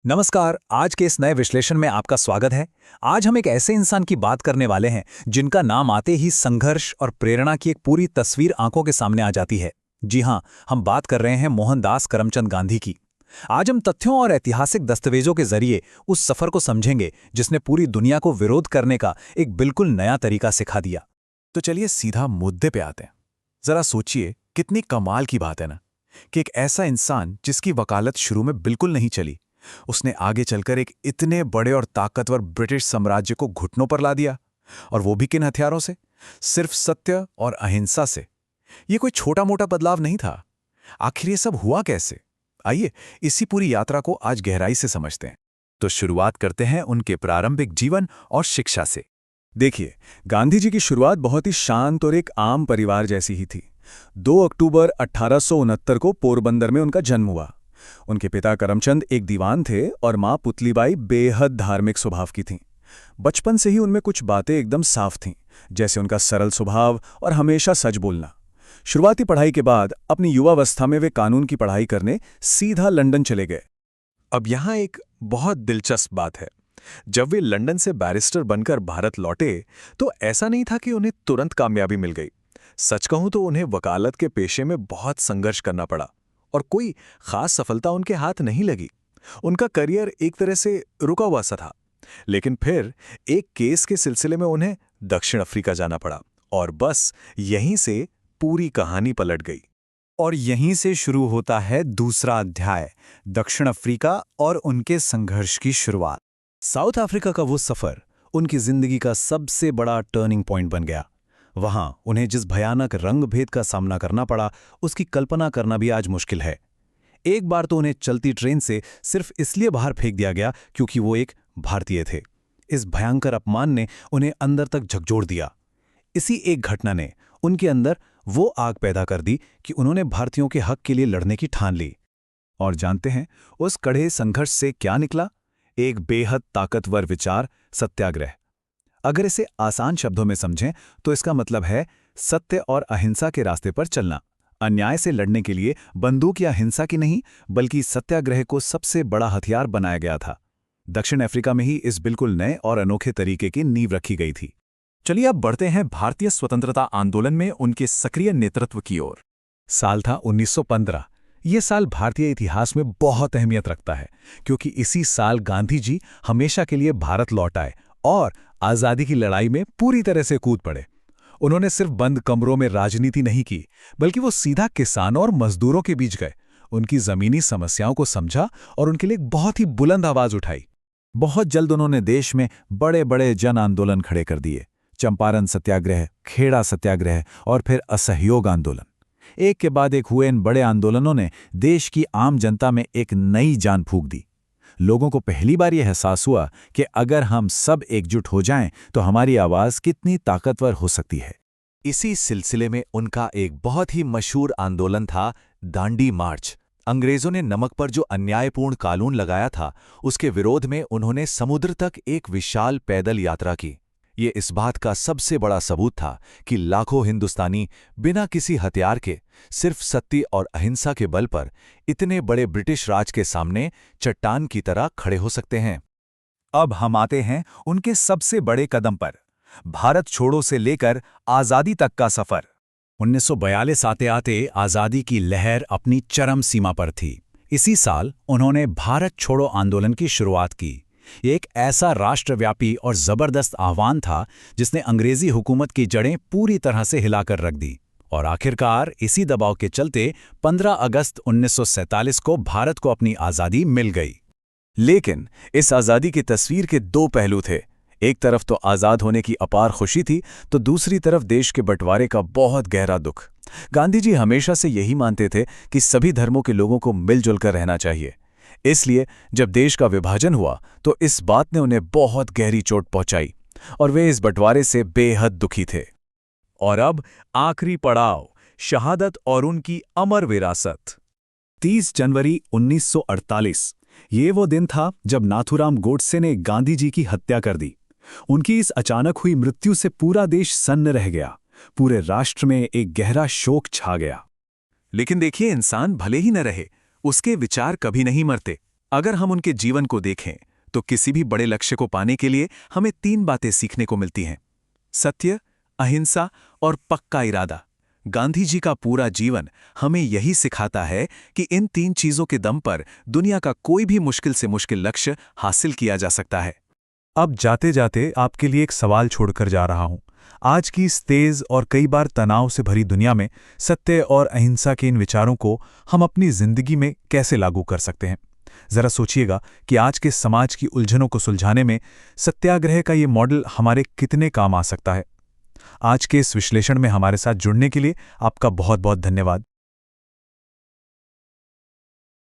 नमस्कार। आज के इस नए विश्लेषण में आपका स्वागत है। आज हम एक ऐसे इंसान की बात करने वाले हैं जिनका नाम आते ही संघर्ष और प्रेरणा की एक पूरी तस्वीर आंखों के सामने आ जाती है। जी हां, हम बात कर रहे हैं मोहनदास करमचंद गांधी की। आज हम तथ्यों और ऐतिहासिक दस्तावेजों के जरिए उस सफर को समझेंगे जिसने पूरी दुनिया को विरोध करने का एक बिल्कुल नया तरीका सिखा दिया। तो चलिए सीधा मुद्दे पे आते हैं। जरा सोचिए, कितनी कमाल की बात है ना कि एक ऐसा इंसान जिसकी वकालत शुरू में बिल्कुल नहीं चली, उसने आगे चलकर एक इतने बड़े और ताकतवर ब्रिटिश साम्राज्य को घुटनों पर ला दिया। और वो भी किन हथियारों से? सिर्फ सत्य और अहिंसा से। ये कोई छोटा मोटा बदलाव नहीं था। आखिर ये सब हुआ कैसे? आइए इसी पूरी यात्रा को आज गहराई से समझते हैं। तो शुरुआत करते हैं उनके प्रारंभिक जीवन और शिक्षा से। देखिए, गांधी जी की शुरुआत बहुत ही शांत और एक आम परिवार जैसी ही थी। 2 अक्टूबर 1869 को पोरबंदर में उनका जन्म हुआ। उनके पिता करमचंद एक दीवान थे और मां पुतलीबाई बेहद धार्मिक स्वभाव की थीं। बचपन से ही उनमें कुछ बातें एकदम साफ थीं, जैसे उनका सरल स्वभाव और हमेशा सच बोलना। शुरुआती पढ़ाई के बाद अपनी युवावस्था में वे कानून की पढ़ाई करने सीधा लंदन चले गए। अब यहाँ एक बहुत दिलचस्प बात है। जब वे लंदन से बैरिस्टर बनकर भारत लौटे तो ऐसा नहीं था कि उन्हें तुरंत कामयाबी मिल गई। सच कहूं तो उन्हें वकालत के पेशे में बहुत संघर्ष करना पड़ा और कोई खास सफलता उनके हाथ नहीं लगी। उनका करियर एक तरह से रुका हुआ सा था। लेकिन फिर एक केस के सिलसिले में उन्हें दक्षिण अफ्रीका जाना पड़ा और बस यहीं से पूरी कहानी पलट गई। और यहीं से शुरू होता है दूसरा अध्याय, दक्षिण अफ्रीका और उनके संघर्ष की शुरुआत। साउथ अफ्रीका का वो सफर उनकी जिंदगी का सबसे बड़ा टर्निंग पॉइंट बन गया। वहां उन्हें जिस भयानक रंगभेद का सामना करना पड़ा, उसकी कल्पना करना भी आज मुश्किल है। एक बार तो उन्हें चलती ट्रेन से सिर्फ इसलिए बाहर फेंक दिया गया क्योंकि वो एक भारतीय थे। इस भयंकर अपमान ने उन्हें अंदर तक झकझोर दिया। इसी एक घटना ने उनके अंदर वो आग पैदा कर दी कि उन्होंने भारतीयों के हक के लिए लड़ने की ठान ली। और जानते हैं उस कड़े संघर्ष से क्या निकला? एक बेहद ताकतवर विचार, सत्याग्रह। अगर इसे आसान शब्दों में समझें तो इसका मतलब है सत्य और अहिंसा के रास्ते पर चलना। अन्याय से लड़ने के लिए बंदूक या हिंसा की नहीं, बल्कि सत्याग्रह को सबसे बड़ा हथियार बनाया गया था। दक्षिण अफ्रीका में ही इस बिल्कुल नए और अनोखे तरीके की नींव रखी गई थी। चलिए अब बढ़ते हैं भारतीय स्वतंत्रता आंदोलन में उनके सक्रिय नेतृत्व की ओर। साल था 1915। ये साल भारतीय इतिहास में बहुत अहमियत रखता है क्योंकि इसी साल गांधी जी हमेशा के लिए भारत लौट आए और आज़ादी की लड़ाई में पूरी तरह से कूद पड़े। उन्होंने सिर्फ बंद कमरों में राजनीति नहीं की, बल्कि वो सीधा किसानों और मजदूरों के बीच गए, उनकी जमीनी समस्याओं को समझा और उनके लिए एक बहुत ही बुलंद आवाज उठाई। बहुत जल्द उन्होंने देश में बड़े बड़े जन आंदोलन खड़े कर दिए। चंपारण सत्याग्रह, खेड़ा सत्याग्रह और फिर असहयोग आंदोलन। एक के बाद एक हुए इन बड़े आंदोलनों ने देश की आम जनता में एक नई जान फूंक दी। लोगों को पहली बार यह एहसास हुआ कि अगर हम सब एकजुट हो जाएं तो हमारी आवाज कितनी ताकतवर हो सकती है। इसी सिलसिले में उनका एक बहुत ही मशहूर आंदोलन था दांडी मार्च। अंग्रेजों ने नमक पर जो अन्यायपूर्ण कानून लगाया था, उसके विरोध में उन्होंने समुद्र तक एक विशाल पैदल यात्रा की। ये इस बात का सबसे बड़ा सबूत था कि लाखों हिंदुस्तानी बिना किसी हथियार के, सिर्फ सत्य और अहिंसा के बल पर इतने बड़े ब्रिटिश राज के सामने चट्टान की तरह खड़े हो सकते हैं। अब हम आते हैं उनके सबसे बड़े कदम पर, भारत छोड़ो से लेकर आज़ादी तक का सफर। 1942 आते आते आज़ादी की लहर अपनी चरम सीमा पर थी। इसी साल उन्होंने भारत छोड़ो आंदोलन की शुरुआत की। ये एक ऐसा राष्ट्रव्यापी और जबरदस्त आह्वान था जिसने अंग्रेजी हुकूमत की जड़ें पूरी तरह से हिलाकर रख दी। और आखिरकार इसी दबाव के चलते 15 अगस्त 1947 को भारत को अपनी आज़ादी मिल गई। लेकिन इस आज़ादी की तस्वीर के 2 पहलू थे। एक तरफ तो आज़ाद होने की अपार खुशी थी, तो दूसरी तरफ देश के बंटवारे का बहुत गहरा दुख। गांधी जी हमेशा से यही मानते थे कि सभी धर्मों के लोगों को मिलजुल कर रहना चाहिए। इसलिए जब देश का विभाजन हुआ तो इस बात ने उन्हें बहुत गहरी चोट पहुंचाई और वे इस बंटवारे से बेहद दुखी थे। और अब आखिरी पड़ाव, शहादत और उनकी अमर विरासत। 30 जनवरी 1948 ये वो दिन था जब नाथूराम गोडसे ने गांधी जी की हत्या कर दी। उनकी इस अचानक हुई मृत्यु से पूरा देश सन्न रह गया। पूरे राष्ट्र में एक गहरा शोक छा गया। लेकिन देखिए, इंसान भले ही न रहे, उसके विचार कभी नहीं मरते। अगर हम उनके जीवन को देखें तो किसी भी बड़े लक्ष्य को पाने के लिए हमें 3 बातें सीखने को मिलती हैं: सत्य, अहिंसा और पक्का इरादा। गांधी जी का पूरा जीवन हमें यही सिखाता है कि इन 3 चीजों के दम पर दुनिया का कोई भी मुश्किल से मुश्किल लक्ष्य हासिल किया जा सकता है। अब जाते जाते आपके लिए एक सवाल छोड़कर जा रहा हूं। आज की इस तेज और कई बार तनाव से भरी दुनिया में सत्य और अहिंसा के इन विचारों को हम अपनी जिंदगी में कैसे लागू कर सकते हैं? जरा सोचिएगा कि आज के समाज की उलझनों को सुलझाने में सत्याग्रह का ये मॉडल हमारे कितने काम आ सकता है। आज के इस विश्लेषण में हमारे साथ जुड़ने के लिए आपका बहुत बहुत धन्यवाद।